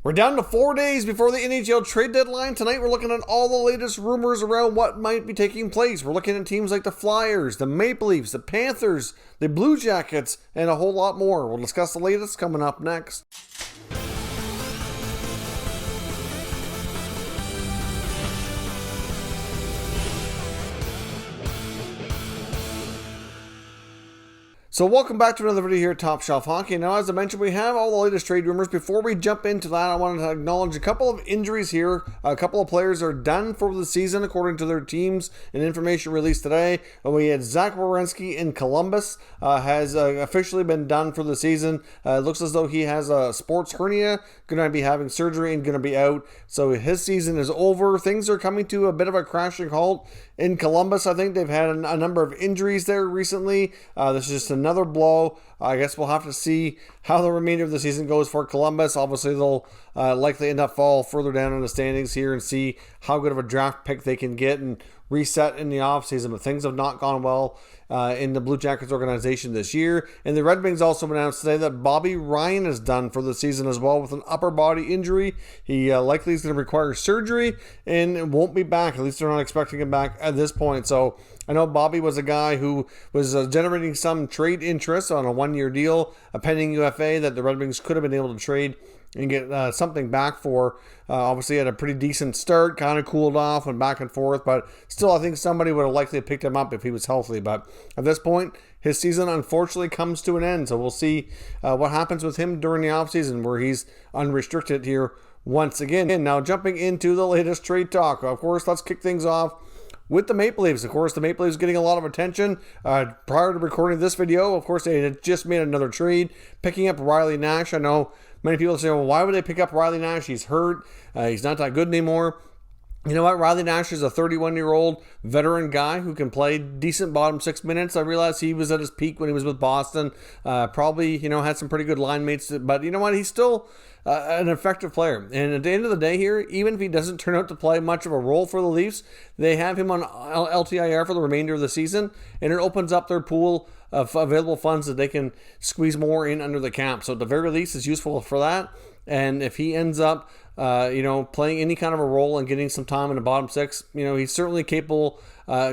We're down to 4 days before the NHL trade deadline. Tonight we're looking at all the latest rumors around what might be taking place. We're looking at teams like the Flyers, the Maple Leafs, the Panthers, the Blue Jackets, and a whole lot more. We'll discuss the latest coming up next. So welcome back to another video here at Top Shelf Hockey. Now, as I mentioned, we have all the latest trade rumors. Before we jump into that, I wanted to acknowledge a couple of injuries here. A couple of players are done for the season, according to their teams and information released today. We had Zach Werenski in Columbus, has officially been done for the season. It looks as though he has a sports hernia, going to be having surgery and going to be out. So his season is over. Things are coming to a bit of a crashing halt in Columbus. I think they've had a number of injuries there recently. This is just another blow. I guess we'll have to see how the remainder of the season goes for Columbus. Obviously, they'll likely end up fall further down in the standings here and see how good of a draft pick they can get and reset in the offseason. But things have not gone well in the Blue Jackets organization this year. And the Red Wings also announced today that Bobby Ryan is done for the season as well with an upper body injury. He likely is going to require surgery and won't be back. At least they're not expecting him back at this point. So I know Bobby was a guy who was generating some trade interest on a one-year deal, a pending UFA that the Red Wings could have been able to trade and get something back for. Obviously had a pretty decent start, kind of cooled off, went back and forth, but still I think somebody would have likely picked him up if he was healthy. But at this point, his season unfortunately comes to an end, so we'll see what happens with him during the offseason where he's unrestricted here once again. And now jumping into the latest trade talk. Of course, let's kick things off with the Maple Leafs. Of course, the Maple Leafs getting a lot of attention. Prior to recording this video, of course, they had just made another trade, picking up Riley Nash. I know many people say, well, why would they pick up Riley Nash? He's hurt. He's not that good anymore. You know what? Riley Nash is a 31-year-old veteran guy who can play decent bottom 6 minutes. I realized he was at his peak when he was with Boston. Probably, had some pretty good line mates. But you know what? He's still an effective player. And at the end of the day here, even if he doesn't turn out to play much of a role for the Leafs, they have him on LTIR for the remainder of the season. And it opens up their pool of available funds that they can squeeze more in under the cap. So at the very least, it's useful for that. And if he ends up playing any kind of a role and getting some time in the bottom six, he's certainly capable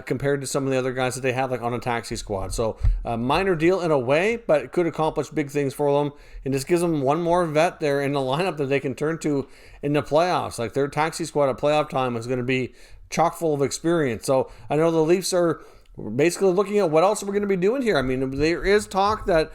compared to some of the other guys that they have like on a taxi squad. So a minor deal in a way, but it could accomplish big things for them. And just gives them one more vet there in the lineup that they can turn to in the playoffs. Like their taxi squad at playoff time is going to be chock full of experience. So I know the Leafs are basically looking at what else we're going to be doing here. I mean, there is talk that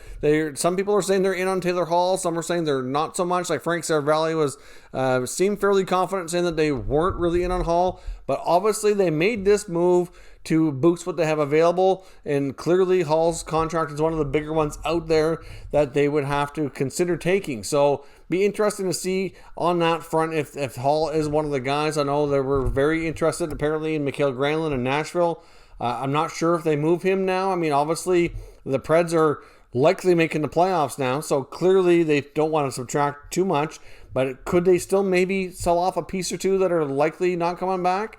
some people are saying they're in on Taylor Hall. Some are saying they're not so much. Like Frank Saravalli seemed fairly confident saying that they weren't really in on Hall. But obviously they made this move to boost what they have available. And clearly Hall's contract is one of the bigger ones out there that they would have to consider taking. So be interesting to see on that front if Hall is one of the guys. I know they were very interested apparently in Mikael Granlund in Nashville. I'm not sure if they move him now. I mean, obviously, the Preds are likely making the playoffs now, so clearly they don't want to subtract too much. But could they still maybe sell off a piece or two that are likely not coming back?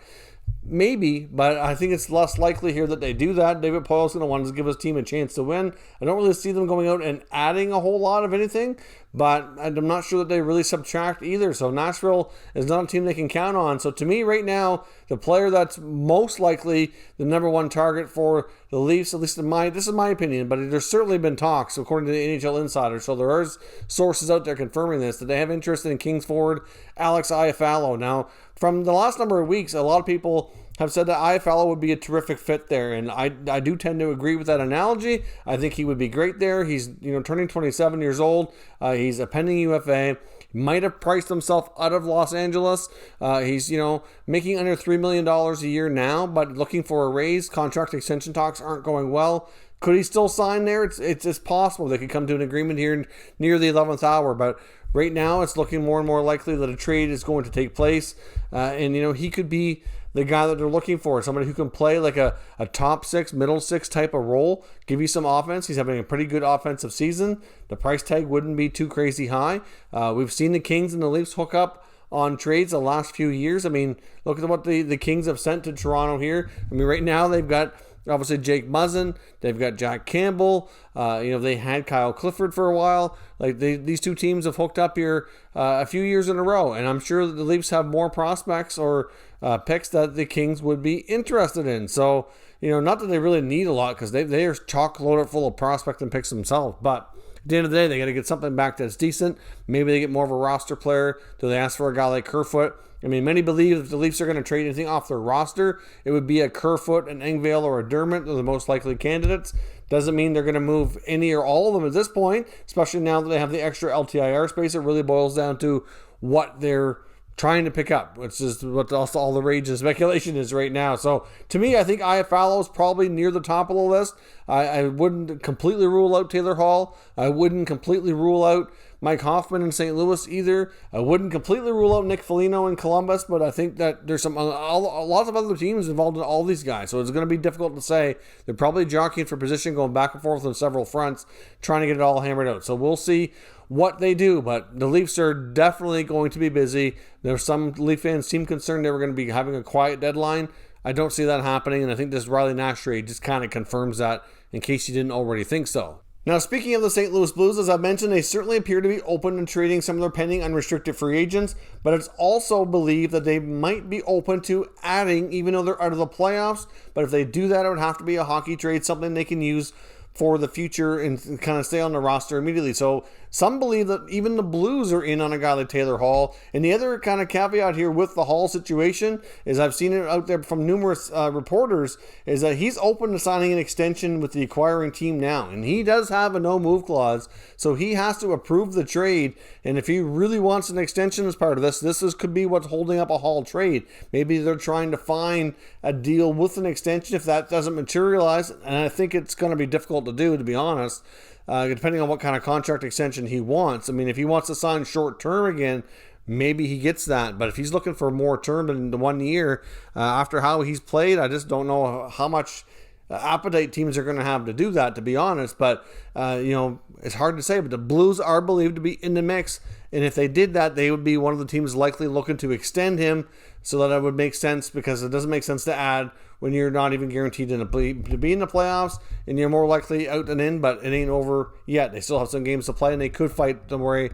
Maybe, but I think it's less likely here that they do that. David Poyle's going to want to give his team a chance to win. I don't really see them going out and adding a whole lot of anything, but I'm not sure that they really subtract either. So Nashville is not a team they can count on. So to me right now, the player that's most likely the number one target for the Leafs, at least this is my opinion, but there's certainly been talks according to the NHL Insider. So there are sources out there confirming this, that they have interest in Kings forward Alex Iafallo. Now, from the last number of weeks, a lot of people have said that Iafallo would be a terrific fit there, and I do tend to agree with that analogy. I think he would be great there. He's turning 27 years old. He's a pending UFA. Might have priced himself out of Los Angeles. He's making under $3 million a year now, but looking for a raise. Contract extension talks aren't going well. Could he still sign there? It's possible they could come to an agreement here near the 11th hour, but right now it's looking more and more likely that a trade is going to take place, and he could be the guy that they're looking for, somebody who can play like a top six, middle six type of role, give you some offense. He's having a pretty good offensive season. The price tag wouldn't be too crazy high. We've seen the Kings and the Leafs hook up on trades the last few years. I mean, look at what the Kings have sent to Toronto here. I mean, right now they've got obviously Jake Muzzin. They've got Jack Campbell. They had Kyle Clifford for a while. These two teams have hooked up here a few years in a row, and I'm sure the Leafs have more prospects or picks that the Kings would be interested in. So, not that they really need a lot because they are chock loaded full of prospects and picks themselves, but at the end of the day, they got to get something back that's decent. Maybe they get more of a roster player. Do they ask for a guy like Kerfoot? I mean, many believe if the Leafs are going to trade anything off their roster, it would be a Kerfoot, an Engvall, or a Dermott. They're the most likely candidates. Doesn't mean they're going to move any or all of them at this point, especially now that they have the extra LTIR space. It really boils down to what they're trying to pick up, which is what also all the rage and speculation is right now. So to me, I think Iafallo is probably near the top of the list. I wouldn't completely rule out Taylor Hall. I wouldn't completely rule out Mike Hoffman in St. Louis either. I wouldn't completely rule out Nick Foligno in Columbus, but I think that there's a lot of other teams involved in all these guys. So it's going to be difficult to say. They're probably jockeying for position, going back and forth on several fronts, trying to get it all hammered out. So we'll see what they do, but the Leafs are definitely going to be busy. There's some Leaf fans seem concerned they were going to be having a quiet deadline. I don't see that happening, and I think this Riley Nash trade just kind of confirms that in case you didn't already think so. Now, speaking of the St. Louis Blues, as I mentioned, they certainly appear to be open to trading some of their pending unrestricted free agents, but it's also believed that they might be open to adding, even though they're out of the playoffs. But if they do that, it would have to be a hockey trade, something they can use for the future and kind of stay on the roster immediately. So some believe that even the Blues are in on a guy like Taylor Hall. And the other kind of caveat here with the Hall situation is I've seen it out there from numerous reporters is that he's open to signing an extension with the acquiring team now. And he does have a no-move clause, so he has to approve the trade. And if he really wants an extension as part of this could be what's holding up a Hall trade. Maybe they're trying to find a deal with an extension if that doesn't materialize. And I think it's going to be difficult to do, to be honest. Depending on what kind of contract extension he wants. I mean, if he wants to sign short term again, maybe he gets that. But if he's looking for more term than the 1 year, after how he's played, I just don't know how much appetite teams are going to have to do that, to be honest. But, it's hard to say. But the Blues are believed to be in the mix. And if they did that, they would be one of the teams likely looking to extend him, so that would make sense, because it doesn't make sense to add when you're not even guaranteed to be in the playoffs, and you're more likely out than in, but it ain't over yet. They still have some games to play, and they could fight their way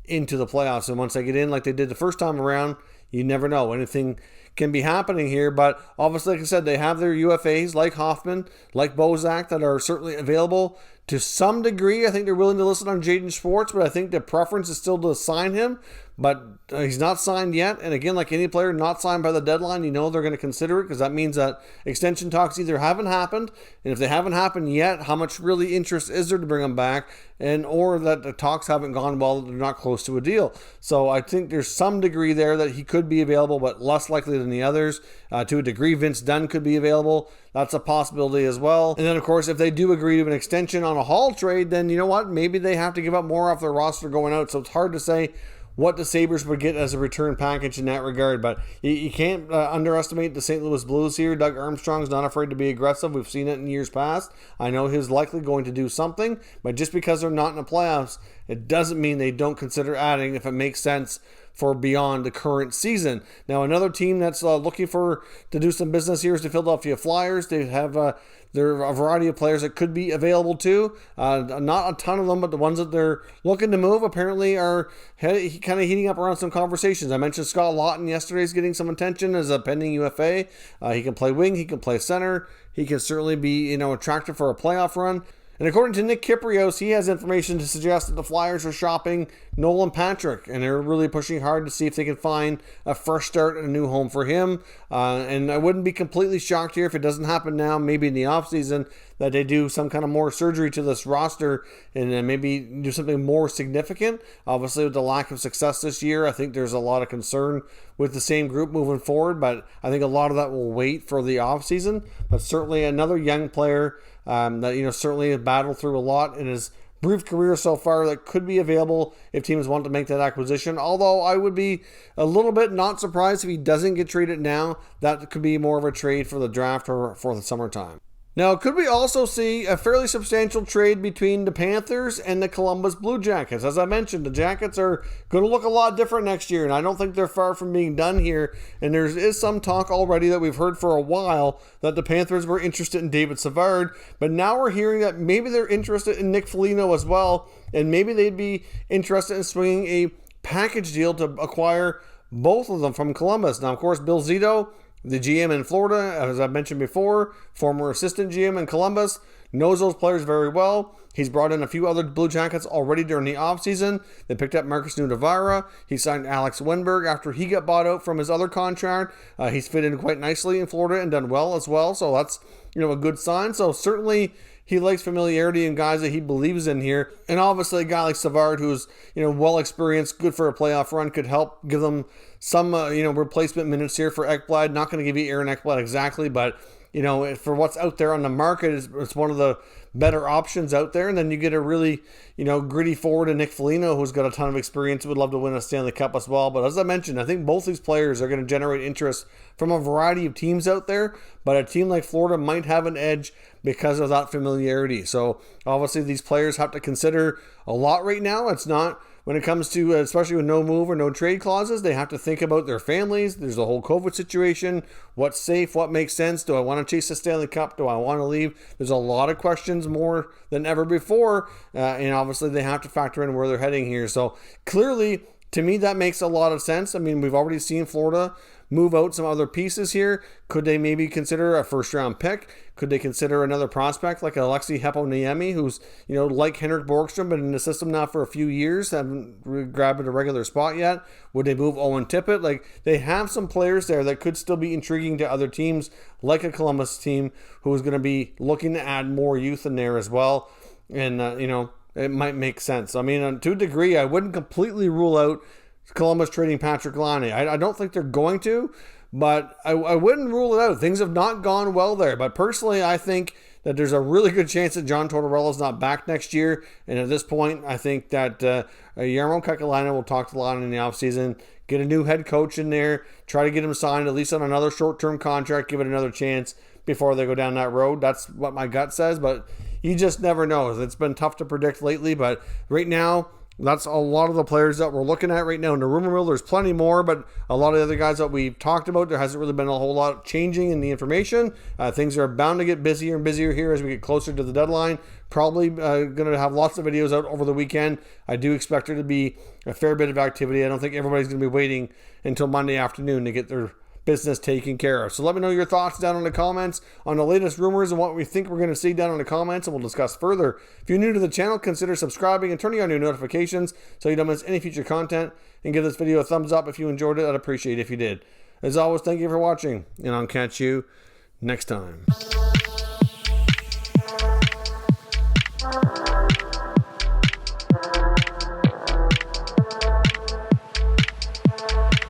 into the playoffs. And once they get in like they did the first time around, you never know. Anything can be happening here, but obviously, like I said, they have their UFAs like Hoffman, like Bozak, that are certainly available to some degree. I think they're willing to listen on Jaden Schwartz, but I think the preference is still to sign him. But he's not signed yet. And again, like any player not signed by the deadline, they're going to consider it, because that means that extension talks either haven't happened, and if they haven't happened yet, how much really interest is there to bring him back, and or that the talks haven't gone well, that they're not close to a deal. So I think there's some degree there that he could be available, but less likely than the others. To a degree, Vince Dunn could be available. That's a possibility as well. And then, of course, if they do agree to an extension on a Hall trade, then you know what? Maybe they have to give up more off their roster going out. So it's hard to say what the Sabres would get as a return package in that regard. But you can't underestimate the St. Louis Blues here. Doug Armstrong's not afraid to be aggressive. We've seen it in years past. I know he's likely going to do something, but just because they're not in the playoffs, it doesn't mean they don't consider adding if it makes sense for beyond the current season. Now, another team that's looking to do some business here is the Philadelphia Flyers. They have there are a variety of players that could be available too. Not a ton of them, but the ones that they're looking to move apparently are kind of heating up around some conversations. I mentioned Scott Lawton yesterday is getting some attention as a pending UFA. He can play wing, he can play center. He can certainly be attractive for a playoff run. And according to Nick Kyprios, he has information to suggest that the Flyers are shopping Nolan Patrick, and they're really pushing hard to see if they can find a fresh start and a new home for him. And I wouldn't be completely shocked here if it doesn't happen now, maybe in the offseason, that they do some kind of more surgery to this roster and then maybe do something more significant. Obviously, with the lack of success this year, I think there's a lot of concern with the same group moving forward, but I think a lot of that will wait for the offseason. But certainly another young player that certainly has battled through a lot in his brief career so far that could be available if teams want to make that acquisition. Although I would be a little bit not surprised if he doesn't get traded now. That could be more of a trade for the draft or for the summertime. Now, could we also see a fairly substantial trade between the Panthers and the Columbus Blue Jackets? As I mentioned, the Jackets are going to look a lot different next year, and I don't think they're far from being done here. And there is some talk already that we've heard for a while that the Panthers were interested in David Savard, but now we're hearing that maybe they're interested in Nick Foligno as well, and maybe they'd be interested in swinging a package deal to acquire both of them from Columbus. Now, of course, Bill Zito, the GM in Florida, as I mentioned before, former assistant GM in Columbus, knows those players very well. He's brought in a few other Blue Jackets already during the offseason. They picked up Marcus Nudavara. He signed Alex Wenberg after he got bought out from his other contract. He's fit in quite nicely in Florida and done well as well. So that's, a good sign. So certainly he likes familiarity and guys that he believes in here. And obviously a guy like Savard, who's, well experienced, good for a playoff run, could help give them some, replacement minutes here for Ekblad. Not going to give you Aaron Ekblad exactly, but, for what's out there on the market, it's one of the better options out there. And then you get a really, gritty forward in Nick Foligno, who's got a ton of experience, would love to win a Stanley Cup as well. But as I mentioned, I think both these players are going to generate interest from a variety of teams out there. But a team like Florida might have an edge because of that familiarity. So obviously these players have to consider a lot right now. It's not, when it comes to, especially with no move or no trade clauses, they have to think about their families. There's the whole COVID situation. What's safe? What makes sense? Do I want to chase the Stanley Cup? Do I want to leave? There's a lot of questions, more than ever before. And obviously they have to factor in where they're heading here. So clearly, to me, that makes a lot of sense. I mean, we've already seen Florida move out some other pieces here. Could they maybe consider a first-round pick? Could they consider another prospect like Alexei Heponiemi, who's, like Henrik Borgstrom, been in the system now for a few years, haven't grabbed a regular spot yet? Would they move Owen Tippett? Like, they have some players there that could still be intriguing to other teams, like a Columbus team, who is going to be looking to add more youth in there as well. And, it might make sense. I mean, to a degree, I wouldn't completely rule out Columbus trading Patrick Laine. I don't think they're going to, but I wouldn't rule it out. Things have not gone well there. But personally, I think that there's a really good chance that John Tortorella's not back next year. And at this point, I think that Jarmo Kekalainen will talk to Laine in the offseason, get a new head coach in there, try to get him signed at least on another short-term contract, give it another chance before they go down that road. That's what my gut says, but you just never know. It's been tough to predict lately, but right now, that's a lot of the players that we're looking at right now. In the rumor mill, there's plenty more, but a lot of the other guys that we've talked about, there hasn't really been a whole lot changing in the information. Things are bound to get busier and busier here as we get closer to the deadline. Probably going to have lots of videos out over the weekend. I do expect there to be a fair bit of activity. I don't think everybody's going to be waiting until Monday afternoon to get their business taken care of. So let me know your thoughts down in the comments on the latest rumors and what we think we're going to see down in the comments, and we'll discuss further. If you're new to the channel, consider subscribing and turning on your notifications so you don't miss any future content, and give this video a thumbs up if you enjoyed it. I'd appreciate it if you did. As always, thank you for watching, and I'll catch you next time.